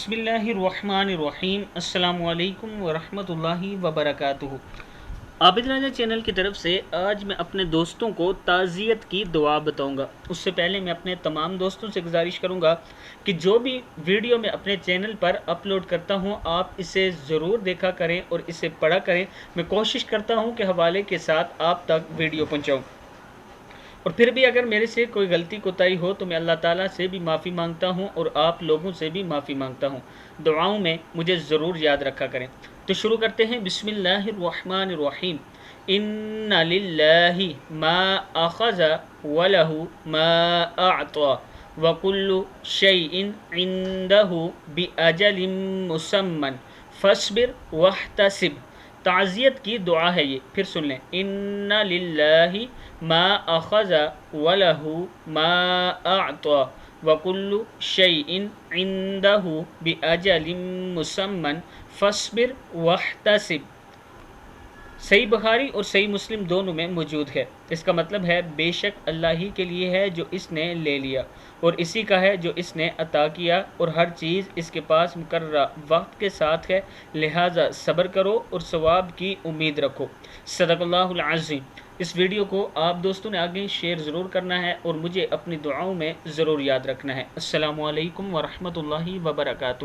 बिस्मिल्लाहिर्रहमानिर्रहीम। अस्सलामु अलैकुम वरहमतुल्लाहि वबरकातुहू। आबिद राजा चैनल की तरफ से आज मैं अपने दोस्तों को ताज़ियत की दुआ बताऊंगा। उससे पहले मैं अपने तमाम दोस्तों से गुजारिश करूंगा कि जो भी वीडियो मैं अपने चैनल पर अपलोड करता हूं आप इसे ज़रूर देखा करें और इसे पढ़ा करें। मैं कोशिश करता हूं कि हवाले के साथ आप तक वीडियो पहुंचाऊं। और फिर भी अगर मेरे से कोई गलती कोताही हो तो मैं अल्लाह ताला से भी माफ़ी मांगता हूँ और आप लोगों से भी माफ़ी मांगता हूँ। दुआओं में मुझे ज़रूर याद रखा करें। तो शुरू करते हैं। बिस्मिल्लाहिर्रहमानिर्रहीम। इन्ना लिल्लाहि मा अख़ज़ व लहु मा अअता व कुल्लु शैइन इंदहु बिअजलिन मुसम्मन फस्बिर वहतसिब। ताज़ियत की दुआ है ये, फिर सुन लें। इन्ना लिल्लाहि मा अख़ज़ व लहु मा अअता व कुल्लु शैइन इंदहु बिअजलिन मुसम्मन फस्बिर वहतसिब। सही बुखारी और सही मुस्लिम दोनों में मौजूद है। इसका मतलब है बेशक अल्लाह ही के लिए है जो इसने ले लिया और इसी का है जो इसने अता किया और हर चीज़ इसके पास मुकर्ररा वक्त के साथ है, लिहाजा सब्र करो और सवाब की उम्मीद रखो। सदक़ल्लाहुल अज़ीम। इस वीडियो को आप दोस्तों ने आगे शेयर ज़रूर करना है और मुझे अपनी दुआओं में ज़रूर याद रखना है। अस्सलामु अलैकुम वरहमतुल्लाहि वबरकातुहू।